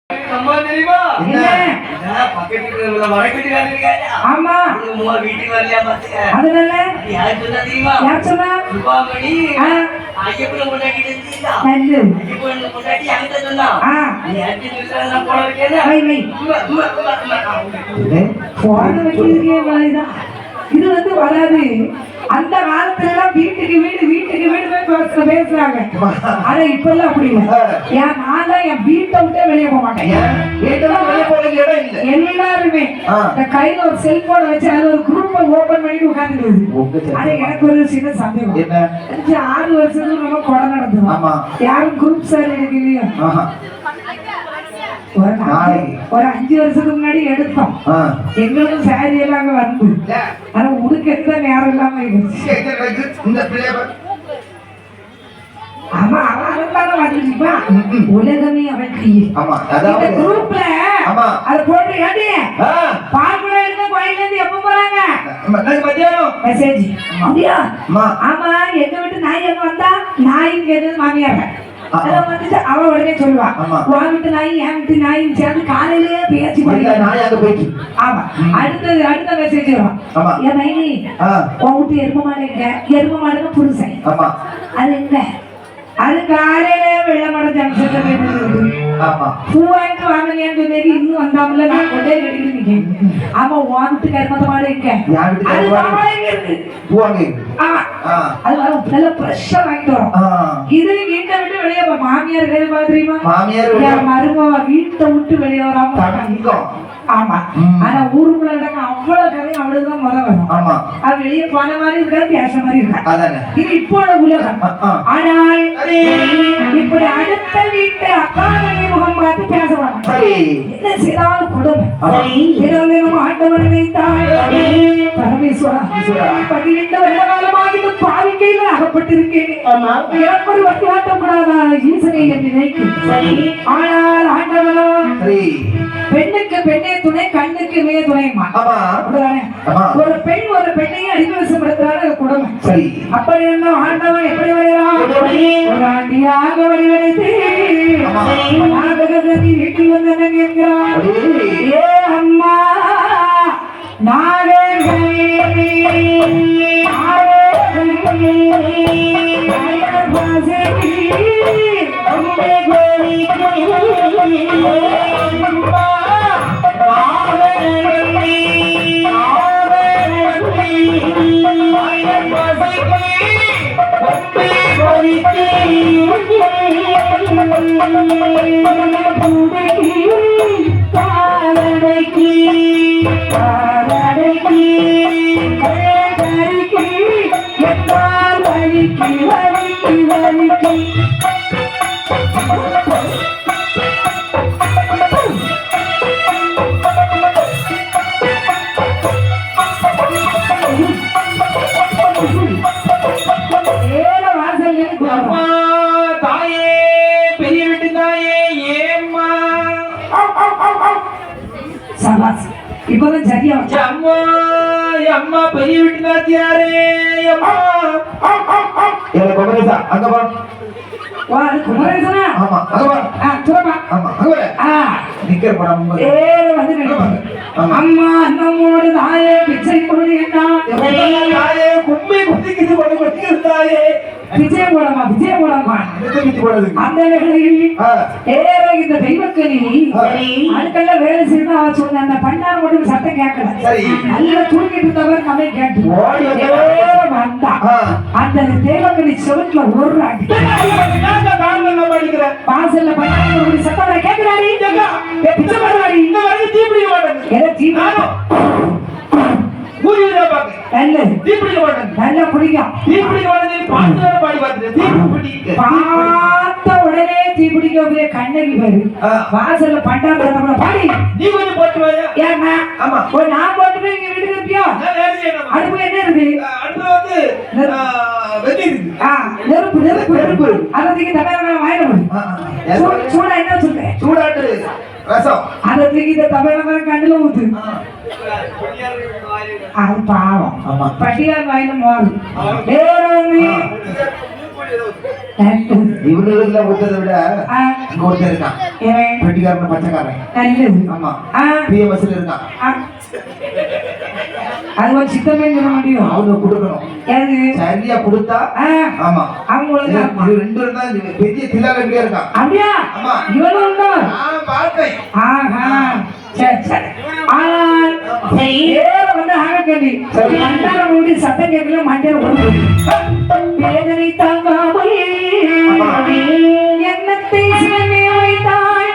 அம்மா தெரியுமா? என்ன? பக்கத்துல உள்ள வடக்கட்டிக்காரங்க இருக்காங்க. ஆமா. உங்க வீட்டுக்கு வரலையா பாத்துக்க. அதனால யார் சொன்னா தெரியுமா? யார் சொன்னா? சுபாமணி ஐயப்பனை கொண்டாடிட்டு இருந்தீங்களா? நல்ல ஐயப்பனை கொண்டாடி அங்க சொன்னா. நீ அடிச்சு சொல்றதா போல இருக்கேன். வை வை. போன வைக்கிறதுக்கே வலைதான். இது வந்து வராது. அந்த காலத்துல எல்லாம் வீட்டுக்கு வீடு போய் பேசுறாங்க. ஆனா இப்ப எல்லாம் அப்படி இல்லை. என் நான் என் வீட்டை விட்டே வெளியே போக மாட்டேன். எல்லாருமே இந்த கையில ஒரு செல்போனை வச்சு அதுல ஒரு குரூப்பை ஓபன் பண்ணிட்டு உட்காந்துருது. ஆனா எனக்கு ஒரு சின்ன சந்தேகம். 6 வருஷத்துக்கு நம்ம கொடை நடந்தோம். யாரும் குரூப் சார் எனக்கு இல்லையா? ஒரு 5 வருஷத்துக்கு முன்னாடி எடுத்தோம். எங்களுக்கும் சாரி எல்லாம் அங்க வந்து ஆனா உடுக்க நேரம் இல்லாம ஆமா அவன் வந்துச்சுப்பா. உலகமே அவன் கையில். குரூப்ல அதை போட்டு ஏடி பாக்குற கோயில இருந்து எப்ப போறாங்க மெசேஜ். அப்படியா? ஆமா எங்க வீட்டு நாய் எங்க வந்தா நாயின்னு கேட்டது மாமியார். அவ உடனே சொல்லுவா உன் வீட்டு நாய் என் வீட்டு நாயின்னு சேர்ந்து காலையிலேயே பேச்சு போயிட்டு. ஆமா அடுத்த மெசேஜ் வரும். என் மைனி உன் வீட்டு எரும மாடு எங்க? எரும மாடுன்னு புருஷன். அது எங்க? அது காலையில வெள்ள மாடு ஜங்ஷன் பூ வாங்கிட்டு வாங்கினேன்னு சொல்லி இன்னும் வந்தாமல நான் கொண்டே கட்டிட்டு நிக்கேன். ஆமா உன் வீட்டு கருமத்த மாடு எங்க? அது நல்ல ஃப்ரெஷ்ஷா வாங்கிட்டு வரும். இது வீட்டை விட்டு வெளியே மாமியார் கையில் பாத்துறீமா? மருமக வீட்டை விட்டு வெளியே வராம. ஆமா ஆனா ஊருக்குள்ள இடங்க அவ்வளவு கதையும் அவளுக்குதான் முத வரும். அது வெளியே போன மாதிரி இருக்காது, பேச மாதிரி இருக்காது. இது இப்போ உலகம். ஆனால் இப்படி அடுத்த வீட்டு அக்காவை முகம் பார்த்து பேசலாம். என்ன செய்தாலும் கொடுமை ஆண்டவன் நினைத்தாள். பரமேஸ்வரா 12 வருட காலமாக பாவிக்கையில அகப்பட்டிருக்கேன். எனக்கு ஒரு வட்டியாட்டம் கூடாதா ஈசனை என்று நினைக்கும். ஆனால் ஆண்டவனோ பெண்ணுக்கு பெண்ணே துணை, கண்ணுக்கு மே துணைமா. ஒரு பெண் ஒரு பெண்ணையும் அடிமைவசப்படுத்துறாரு குடும்பம். அப்படி என்ன ஆண்டவன் எப்படி வருகிறான்? ஒரு ஆண்டியாக வடிவடைத்து வீட்டில் வந்தன என்கிறான். ஏ அம்மா இப்பதான் சரியா அம்மா அம்மா பெரிய வீட்டு நாத்தியாரே அம்மா குமரேசா அங்க பா. குமரேசனா? ஆமா அங்க பா. சுரமா? ஆமா அங்க வா. நிக்கர் படம் அம்மா நம்மோடு தாயே பிச்சை கொடு என்ன தாயே கும்பி குத்திக்கிட்டு கொண்டு தாயே பிச்சை போடமா அந்த வேளையில் இந்த தெய்வக்கனி அதுக்கெல்ல வேலை செய்து அவ சொன்ன அந்த பண்டார் மட்டும் சத்தம் கேட்கல. நல்லா தூங்கிட்டு இருந்தவர் நம்ம கேட்டு வந்தா அந்த தெய்வக்கனி செவத்துல ஒரு வாசல்ல பண்டார் சத்தம் கேட்கிறாரி பிச்சை போடுறாரி பார்த்த உடனே தீப்பிடிக்க கண்ணகி பாரு வாசல்ல பண்டாங்க பாடி நீ கொஞ்சம் போட்டு ஏன்னா நான் போட்டு போய் இங்க வீட்டுக்கு இருப்பியோ? அடுப்பு என்ன இருக்கு? நெருப்பு நெருப்பு நெருப்பு அதுக்கு தமிழக வாயில சூடா என்ன சொல்றேன்? சூடாட்டு ரசம் அதை தூக்கி இந்த தமிழக கண்ணுல ஊத்து. அது பாவம் பட்டியார் வாயில மாறும். இவனுக்கு கொடுத்ததை விட இங்க ஒருத்தர் இருக்கான் பெட்டிக்காரன் பச்சைக்காரன் ஆமா பிஎம்எஸ்ல இருக்கான் அது ஒரு சித்தமே சொல்ல முடியும் அவங்க கொடுக்கணும் சரியா கொடுத்தா ஆமா அவங்க ரெண்டு இருந்தா பெரிய தில்லாலட்டியா இருக்கான் அப்படியா ஆமா இவனும் உண்டோ பார்த்தேன் சரி சரி ஆனால் வந்து ஆகக்கண்டி மண்டார மூடி சத்தம் கேட்கல மண்டார வேதனை தாங்காமல் எண்ணத்தை சிவமே வைத்தாய்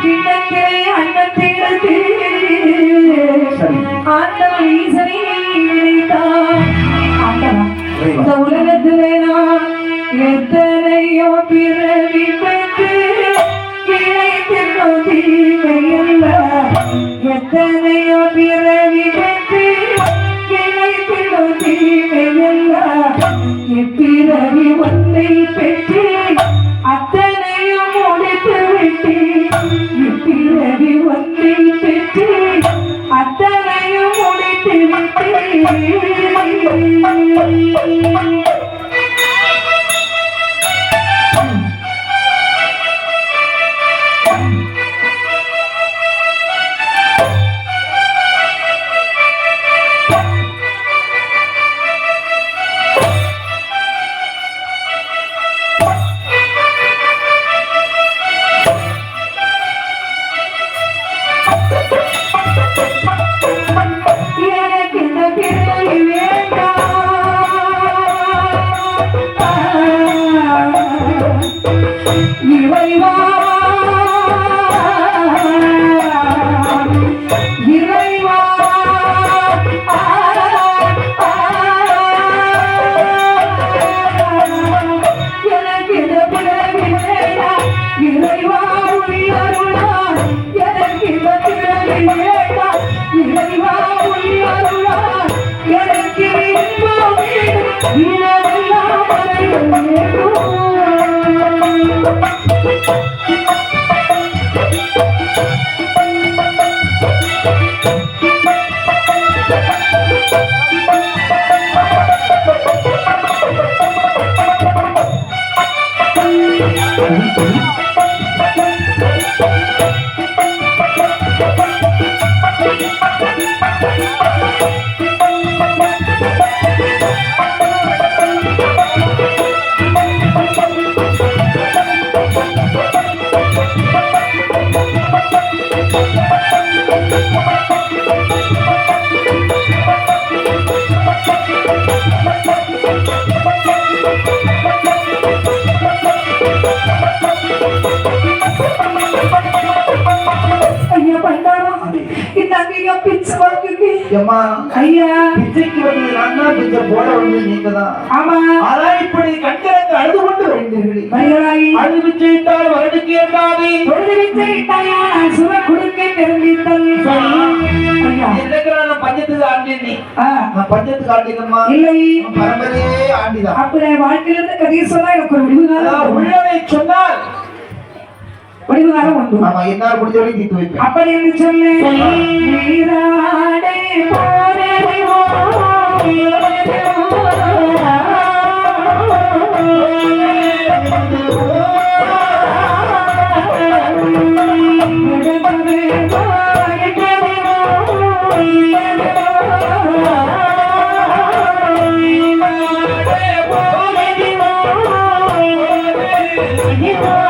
கிண்ணத்திலே அன்னத்தை எடுத்து ஆண்டவன் ஈசனை நினைத்தாய் இந்த உலகத்திலே நான் எத்தனையோ பிறவி பெற்று இணைத்திருந்தோம் தீமையல்ல எத்தனையோ பிறவி பெற்று இணைத்திருந்தோம் தீமையல்ல எப்பிறவி ஒன்றை பெற்று அத்தனையும் முடித்து விட்டு இப்பிறவி ஒன்றை பெற்று அத்தனையும் முடித்து விட்டு வாழ்க்கையிலிருந்து கதையை சொன்னா எனக்கு ஒரு உள்ளதை சொன்னால் வடிவகாரம் உண்டு என்ன முடிஞ்ச வரைக்கும் தீர்த்து வைப்பேன் அப்படி என்று சொல்லு நீராடே போரேவோ Oh,